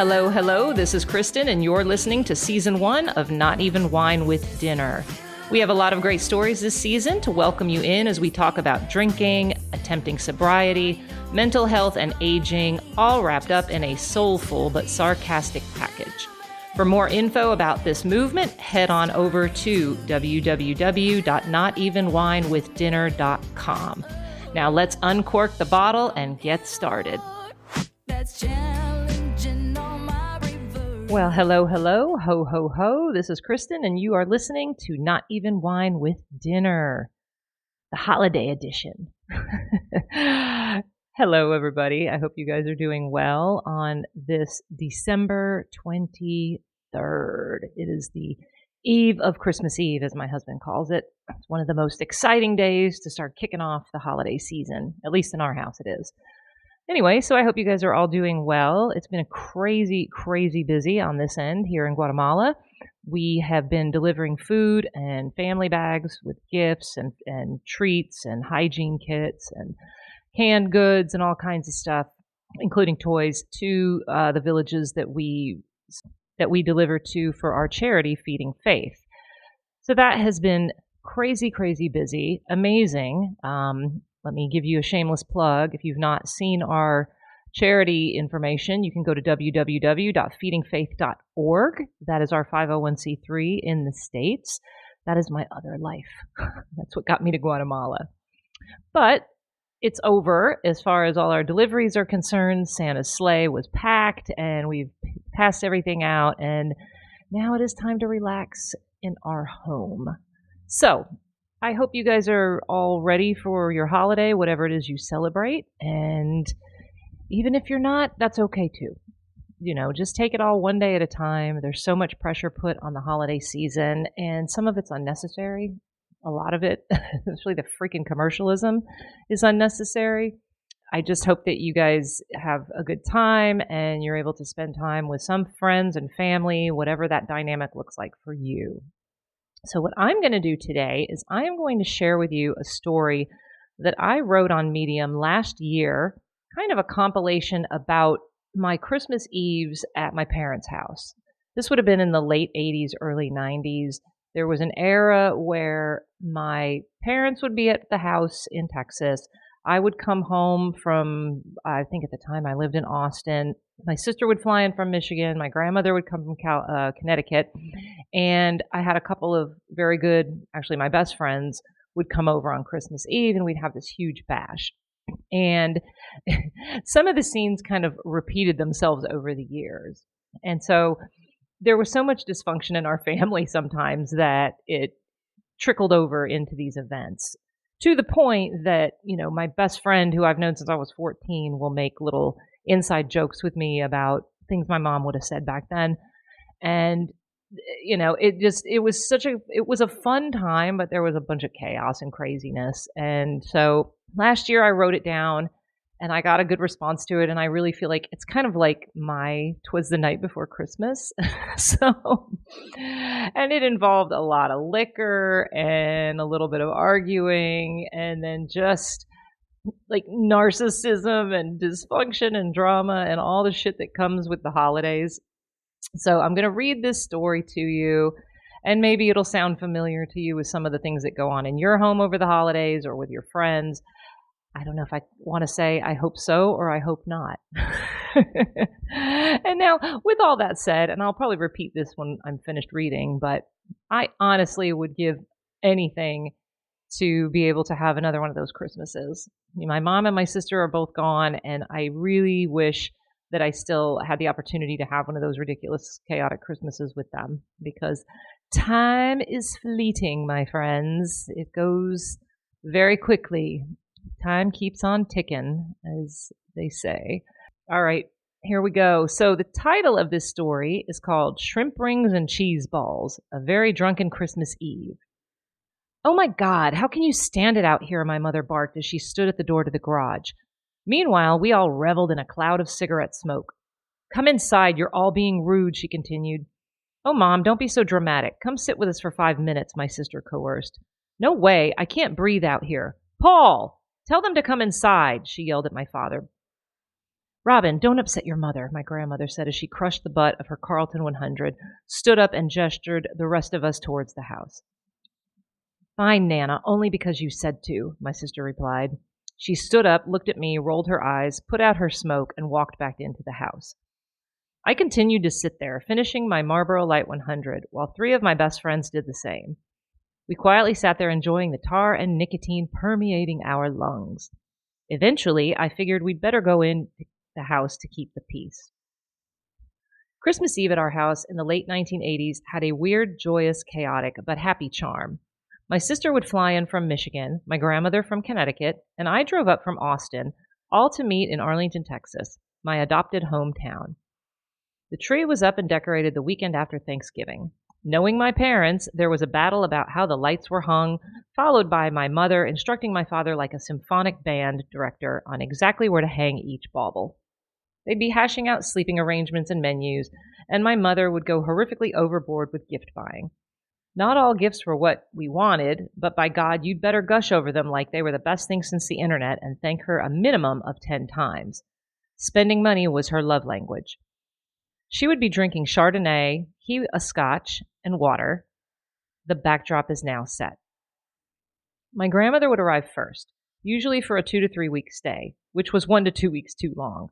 Hello, hello, this is Kristen, and you're listening to Season 1 of Not Even Wine with Dinner. We have a lot of great stories this season to welcome you in as we talk about drinking, attempting sobriety, mental health, and aging, all wrapped up in a soulful but sarcastic package. For more info about this movement, head on over to www.notevenwinewithdinner.com. Now let's uncork the bottle and get started. Well, hello, hello, ho, ho, ho. This is Kristen, and you are listening to Not Even Wine with Dinner, the holiday edition. Hello, everybody. I hope you guys are doing well on this December 23rd. It is the eve of Christmas Eve, as my husband calls it. It's one of the most exciting days to start kicking off the holiday season, at least in our house it is. Anyway, so I hope you guys are all doing well. It's been a crazy, crazy busy on this end here in Guatemala. We have been delivering food and family bags with gifts and treats and hygiene kits and canned goods and all kinds of stuff, including toys, to the villages that we deliver to for our charity, Feeding Faith. So that has been crazy, crazy busy, amazing. Let me give you a shameless plug. If you've not seen our charity information, you can go to www.feedingfaith.org. That is our 501c3 in the States. That is my other life. That's what got me to Guatemala. But it's over as far as all our deliveries are concerned. Santa's sleigh was packed and we've passed everything out. And now it is time to relax in our home. So I hope you guys are all ready for your holiday, whatever it is you celebrate. And even if you're not, that's okay too. You know, just take it all one day at a time. There's so much pressure put on the holiday season, and some of it's unnecessary. A lot of it, especially the freaking commercialism, is unnecessary. I just hope that you guys have a good time and you're able to spend time with some friends and family, whatever that dynamic looks like for you. So what I'm going to do today is I am going to share with you a story that I wrote on Medium last year, kind of a compilation about my Christmas Eves at my parents' house. This would have been in the late 80s, early 90s. There was an era where my parents would be at the house in Texas. I would come home from, I think at the time I lived in Austin. My sister would fly in from Michigan. My grandmother would come from Connecticut. And I had a couple of very good, actually my best friends would come over on Christmas Eve and we'd have this huge bash. And some of the scenes kind of repeated themselves over the years. And so there was so much dysfunction in our family sometimes that it trickled over into these events. To the point that, you know, my best friend, who I've known since I was 14, will make little inside jokes with me about things my mom would have said back then. And, you know, it was a fun time, but there was a bunch of chaos and craziness. And so last year I wrote it down and I got a good response to it. And I really feel like it's kind of like my 'Twas the Night Before Christmas. And it involved a lot of liquor and a little bit of arguing and then just like narcissism and dysfunction and drama and all the shit that comes with the holidays. So I'm going to read this story to you, and maybe it'll sound familiar to you with some of the things that go on in your home over the holidays or with your friends. I don't know if I want to say I hope so or I hope not. And now, with all that said, and I'll probably repeat this when I'm finished reading, but I honestly would give anything to be able to have another one of those Christmases. You know, my mom and my sister are both gone, and I really wish that I still had the opportunity to have one of those ridiculous, chaotic Christmases with them, because time is fleeting, my friends. It goes very quickly. Time keeps on ticking, as they say. All right, here we go. So the title of this story is called Shrimp Rings and Cheese Balls, A Very Drunken Christmas Eve. "Oh my God, how can you stand it out here?" my mother barked as she stood at the door to the garage. Meanwhile, we all reveled in a cloud of cigarette smoke. "Come inside, you're all being rude," she continued. "Oh, Mom, don't be so dramatic. Come sit with us for 5 minutes," my sister coerced. "No way, I can't breathe out here. Paul! Tell them to come inside," she yelled at my father. "Robin, don't upset your mother," my grandmother said as she crushed the butt of her Carlton 100, stood up, and gestured the rest of us towards the house. "Fine, Nana, only because you said to," my sister replied. She stood up, looked at me, rolled her eyes, put out her smoke, and walked back into the house. I continued to sit there, finishing my Marlboro Light 100, while 3 of my best friends did the same. We quietly sat there enjoying the tar and nicotine permeating our lungs. Eventually, I figured we'd better go in the house to keep the peace. Christmas Eve at our house in the late 1980s had a weird, joyous, chaotic, but happy charm. My sister would fly in from Michigan, my grandmother from Connecticut, and I drove up from Austin, all to meet in Arlington, Texas, my adopted hometown. The tree was up and decorated the weekend after Thanksgiving. Knowing my parents, there was a battle about how the lights were hung, followed by my mother instructing my father like a symphonic band director on exactly where to hang each bauble. They'd be hashing out sleeping arrangements and menus, and my mother would go horrifically overboard with gift buying. Not all gifts were what we wanted, but by God, you'd better gush over them like they were the best thing since the internet and thank her a minimum of 10 times. Spending money was her love language. She would be drinking Chardonnay, he a scotch, and water. The backdrop is now set. My grandmother would arrive first, usually for a 2 to 3 week stay, which was 1 to 2 weeks too long.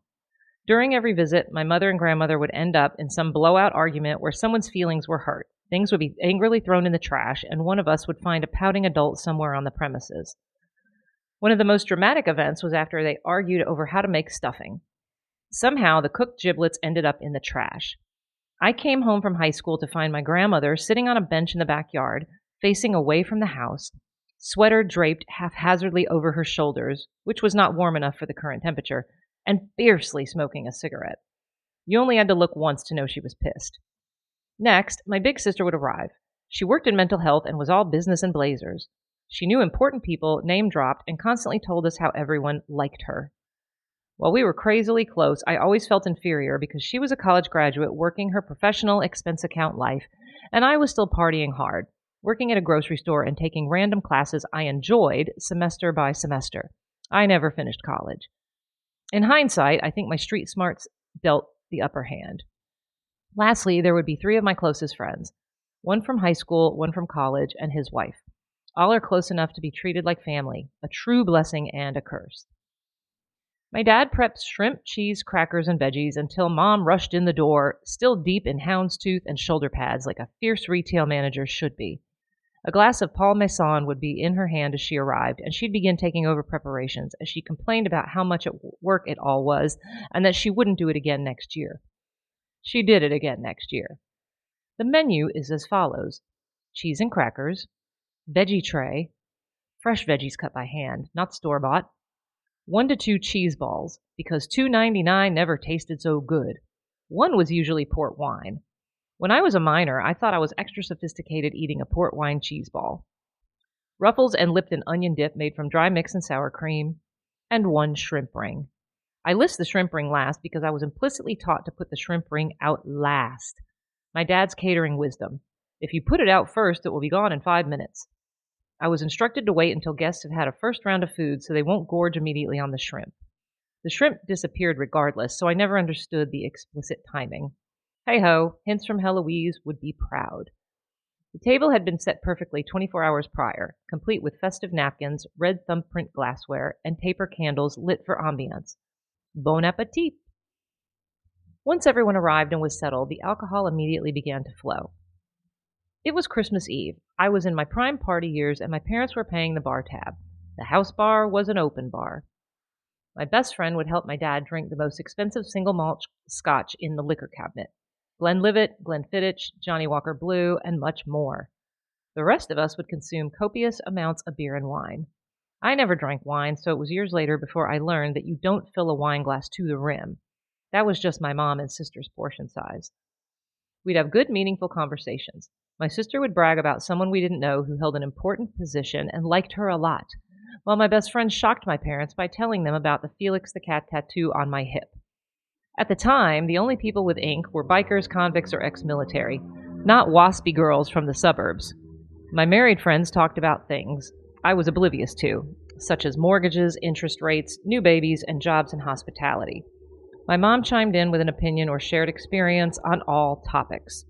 During every visit, my mother and grandmother would end up in some blowout argument where someone's feelings were hurt. Things would be angrily thrown in the trash, and one of us would find a pouting adult somewhere on the premises. One of the most dramatic events was after they argued over how to make stuffing. Somehow, the cooked giblets ended up in the trash. I came home from high school to find my grandmother sitting on a bench in the backyard, facing away from the house, sweater draped haphazardly over her shoulders, which was not warm enough for the current temperature, and fiercely smoking a cigarette. You only had to look once to know she was pissed. Next, my big sister would arrive. She worked in mental health and was all business and blazers. She knew important people, name-dropped, and constantly told us how everyone liked her. While we were crazily close, I always felt inferior because she was a college graduate working her professional expense account life, and I was still partying hard, working at a grocery store and taking random classes I enjoyed semester by semester. I never finished college. In hindsight, I think my street smarts dealt the upper hand. Lastly, there would be 3 of my closest friends, one from high school, one from college, and his wife. All are close enough to be treated like family, a true blessing and a curse. My dad prepped shrimp, cheese, crackers, and veggies until Mom rushed in the door, still deep in houndstooth and shoulder pads like a fierce retail manager should be. A glass of Paul Masson would be in her hand as she arrived, and she'd begin taking over preparations as she complained about how much work it all was and that she wouldn't do it again next year. She did it again next year. The menu is as follows: cheese and crackers, veggie tray, fresh veggies cut by hand, not store-bought, 1 to 2 cheese balls, because $2.99 never tasted so good. One was usually port wine. When I was a minor, I thought I was extra sophisticated eating a port wine cheese ball. Ruffles and Lipton onion dip made from dry mix and sour cream, and 1 shrimp ring. I list the shrimp ring last because I was implicitly taught to put the shrimp ring out last. My dad's catering wisdom. If you put it out first, it will be gone in 5 minutes. I was instructed to wait until guests have had a first round of food so they won't gorge immediately on the shrimp. The shrimp disappeared regardless, so I never understood the explicit timing. Hey-ho, hints from Heloise would be proud. The table had been set perfectly 24 hours prior, complete with festive napkins, red thumbprint glassware, and paper candles lit for ambiance. Bon appetit! Once everyone arrived and was settled, the alcohol immediately began to flow. It was Christmas Eve. I was in my prime party years, and my parents were paying the bar tab. The house bar was an open bar. My best friend would help my dad drink the most expensive single malt scotch in the liquor cabinet. Glenlivet, Glenfiddich, Johnny Walker Blue, and much more. The rest of us would consume copious amounts of beer and wine. I never drank wine, so it was years later before I learned that you don't fill a wine glass to the rim. That was just my mom and sister's portion size. We'd have good, meaningful conversations. My sister would brag about someone we didn't know who held an important position and liked her a lot, while my best friend shocked my parents by telling them about the Felix the Cat tattoo on my hip. At the time, the only people with ink were bikers, convicts, or ex-military, not waspy girls from the suburbs. My married friends talked about things I was oblivious to, such as mortgages, interest rates, new babies, and jobs in hospitality. My mom chimed in with an opinion or shared experience on all topics.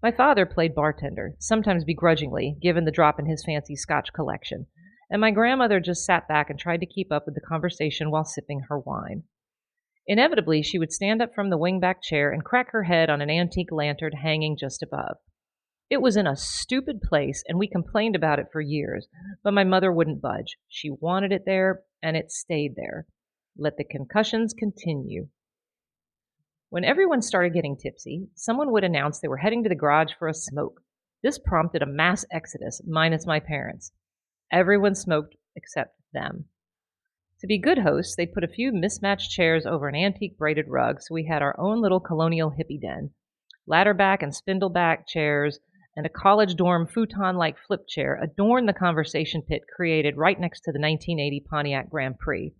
My father played bartender, sometimes begrudgingly, given the drop in his fancy scotch collection, and my grandmother just sat back and tried to keep up with the conversation while sipping her wine. Inevitably, she would stand up from the wingback chair and crack her head on an antique lantern hanging just above. It was in a stupid place, and we complained about it for years, but my mother wouldn't budge. She wanted it there, and it stayed there. Let the concussions continue. When everyone started getting tipsy, someone would announce they were heading to the garage for a smoke. This prompted a mass exodus, minus my parents. Everyone smoked except them. To be good hosts, they put a few mismatched chairs over an antique braided rug, so we had our own little colonial hippie den. Ladderback and spindleback chairs and a college dorm futon-like flip chair adorned the conversation pit created right next to the 1980 Pontiac Grand Prix.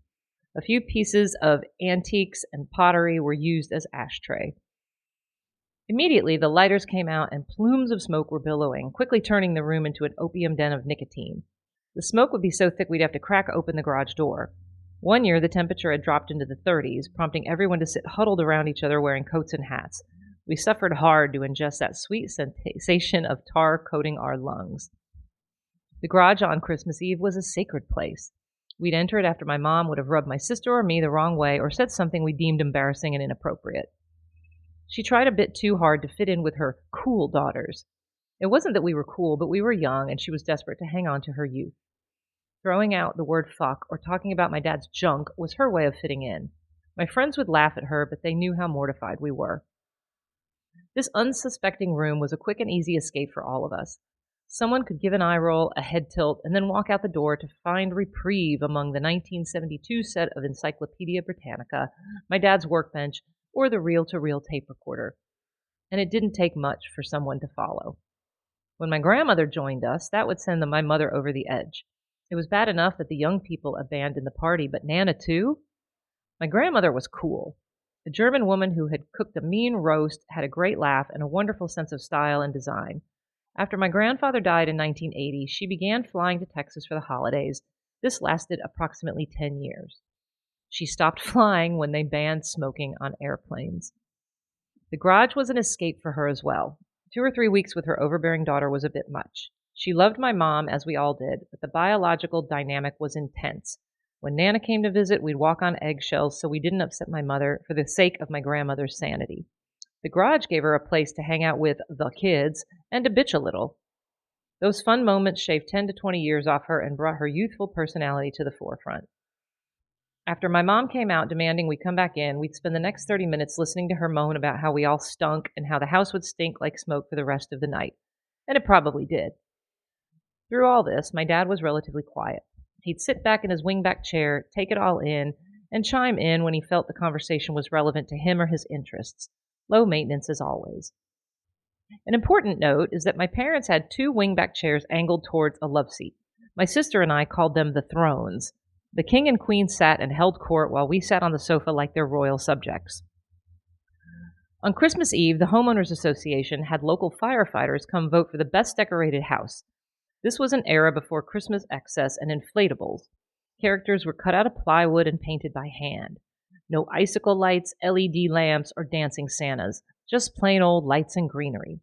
A few pieces of antiques and pottery were used as ashtray. Immediately, the lighters came out and plumes of smoke were billowing, quickly turning the room into an opium den of nicotine. The smoke would be so thick we'd have to crack open the garage door. One year, the temperature had dropped into the 30s, prompting everyone to sit huddled around each other wearing coats and hats. We suffered hard to ingest that sweet sensation of tar coating our lungs. The garage on Christmas Eve was a sacred place. We'd enter it after my mom would have rubbed my sister or me the wrong way or said something we deemed embarrassing and inappropriate. She tried a bit too hard to fit in with her cool daughters. It wasn't that we were cool, but we were young, and she was desperate to hang on to her youth. Throwing out the word fuck or talking about my dad's junk was her way of fitting in. My friends would laugh at her, but they knew how mortified we were. This unsuspecting room was a quick and easy escape for all of us. Someone could give an eye roll, a head tilt, and then walk out the door to find reprieve among the 1972 set of Encyclopedia Britannica, my dad's workbench, or the reel-to-reel tape recorder. And it didn't take much for someone to follow. When my grandmother joined us, that would send my mother over the edge. It was bad enough that the young people abandoned the party, but Nana too? My grandmother was cool. A German woman who had cooked a mean roast, had a great laugh, and a wonderful sense of style and design. After my grandfather died in 1980, she began flying to Texas for the holidays. This lasted approximately 10 years. She stopped flying when they banned smoking on airplanes. The garage was an escape for her as well. 2 or 3 weeks with her overbearing daughter was a bit much. She loved my mom, as we all did, but the biological dynamic was intense. When Nana came to visit, we'd walk on eggshells so we didn't upset my mother for the sake of my grandmother's sanity. The garage gave her a place to hang out with the kids and to bitch a little. Those fun moments shaved 10 to 20 years off her and brought her youthful personality to the forefront. After my mom came out demanding we come back in, we'd spend the next 30 minutes listening to her moan about how we all stunk and how the house would stink like smoke for the rest of the night. And it probably did. Through all this, my dad was relatively quiet. He'd sit back in his wingback chair, take it all in, and chime in when he felt the conversation was relevant to him or his interests. Low maintenance as always. An important note is that my parents had 2 wingback chairs angled towards a love seat. My sister and I called them the thrones. The king and queen sat and held court while we sat on the sofa like their royal subjects. On Christmas Eve, the Homeowners Association had local firefighters come vote for the best decorated house. This was an era before Christmas excess and inflatables. Characters were cut out of plywood and painted by hand. No icicle lights, LED lamps, or dancing Santas, just plain old lights and greenery.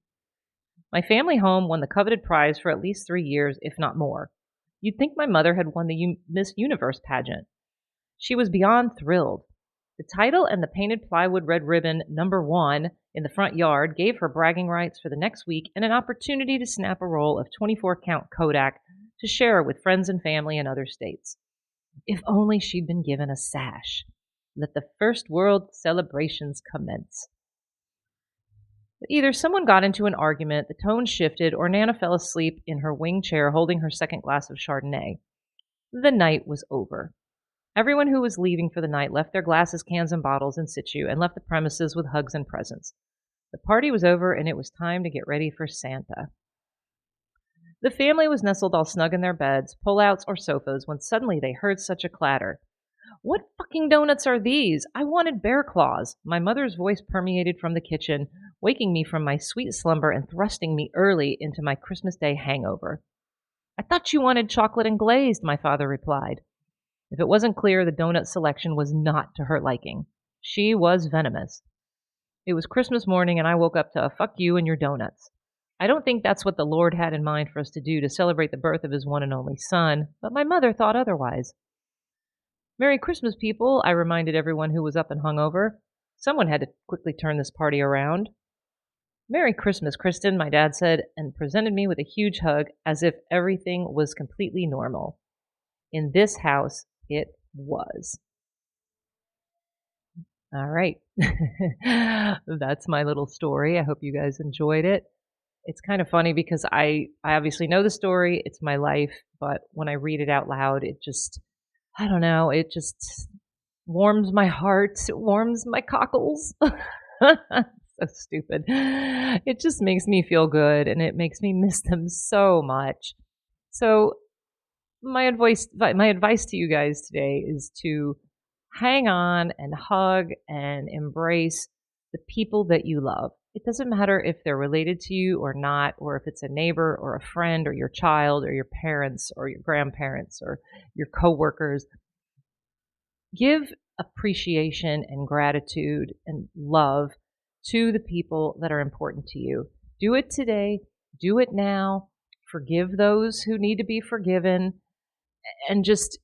My family home won the coveted prize for at least 3 years, if not more. You'd think my mother had won the Miss Universe pageant. She was beyond thrilled. The title and the painted plywood red ribbon #1 in the front yard gave her bragging rights for the next week and an opportunity to snap a roll of 24-count Kodak to share with friends and family in other states. If only she'd been given a sash. Let the first world celebrations commence. But either someone got into an argument, the tone shifted, or Nana fell asleep in her wing chair holding her second glass of Chardonnay. The night was over. Everyone who was leaving for the night left their glasses, cans, and bottles in situ and left the premises with hugs and presents. The party was over, and it was time to get ready for Santa. The family was nestled all snug in their beds, pull-outs, or sofas when suddenly they heard such a clatter. "What fucking donuts are these? I wanted bear claws." My mother's voice permeated from the kitchen, waking me from my sweet slumber and thrusting me early into my Christmas Day hangover. "I thought you wanted chocolate and glazed," my father replied. If it wasn't clear, the donut selection was not to her liking. She was venomous. It was Christmas morning, and I woke up to a fuck you and your donuts. I don't think that's what the Lord had in mind for us to do to celebrate the birth of his one and only son, but my mother thought otherwise. Merry Christmas, people, I reminded everyone who was up and hungover. Someone had to quickly turn this party around. Merry Christmas, Kristen, my dad said, and presented me with a huge hug as if everything was completely normal. In this house, it was. All right. That's my little story. I hope you guys enjoyed it. It's kind of funny because I obviously know the story. It's my life. But when I read it out loud, it just, I don't know, it just warms my heart. It warms my cockles. So stupid. It just makes me feel good and it makes me miss them so much. So my advice to you guys today is to hang on and hug and embrace the people that you love. It doesn't matter if they're related to you or not, or if it's a neighbor or a friend or your child or your parents or your grandparents or your coworkers. Give appreciation and gratitude and love to the people that are important to you. Do it today. Do it now. Forgive those who need to be forgiven. And just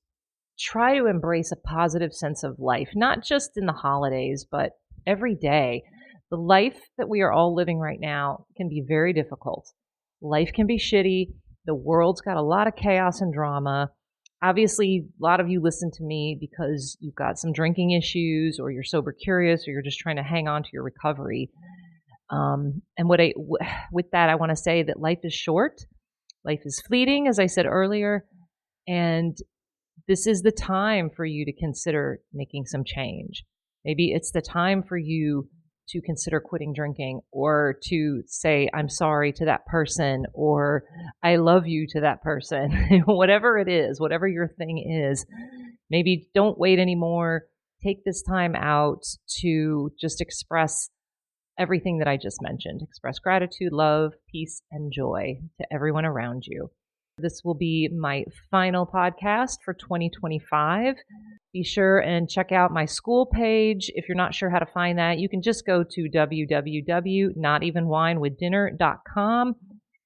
try to embrace a positive sense of life, not just in the holidays, but every day. The life that we are all living right now can be very difficult. Life can be shitty. The world's got a lot of chaos and drama. Obviously, a lot of you listen to me because you've got some drinking issues or you're sober curious or you're just trying to hang on to your recovery. And with that, I want to say that life is short. Life is fleeting, as I said earlier. And this is the time for you to consider making some change. Maybe it's the time for you to consider quitting drinking or to say, I'm sorry to that person, or I love you to that person. Whatever it is, whatever your thing is, maybe don't wait anymore. Take this time out to just express everything that I just mentioned. Express gratitude, love, peace, and joy to everyone around you. This will be my final podcast for 2025. Be sure and check out my school page. If you're not sure how to find that, you can just go to www.notevenwinewithdinner.com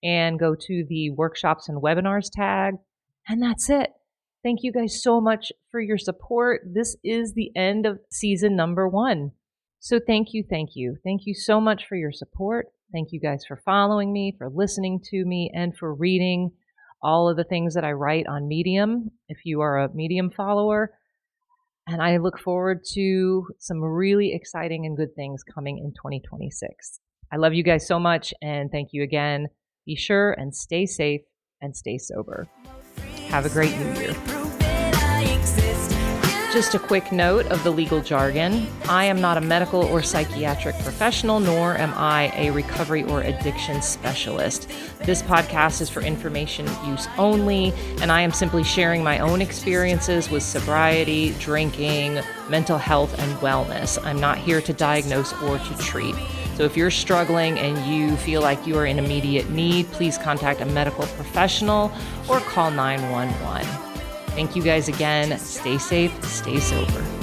and go to the workshops and webinars tag. And that's it. Thank you guys so much for your support. This is the end of season number 1. So thank you. Thank you so much for your support. Thank you guys for following me, for listening to me, and for reading all of the things that I write on Medium, if you are a Medium follower. And I look forward to some really exciting and good things coming in 2026. I love you guys so much, and thank you again. Be sure and stay safe and stay sober. Have a great New Year. Just a quick note of the legal jargon. I am not a medical or psychiatric professional, nor am I a recovery or addiction specialist. This podcast is for information use only, and I am simply sharing my own experiences with sobriety, drinking, mental health, and wellness. I'm not here to diagnose or to treat. So if you're struggling and you feel like you are in immediate need, please contact a medical professional or call 911. Thank you guys again. Stay safe, stay sober.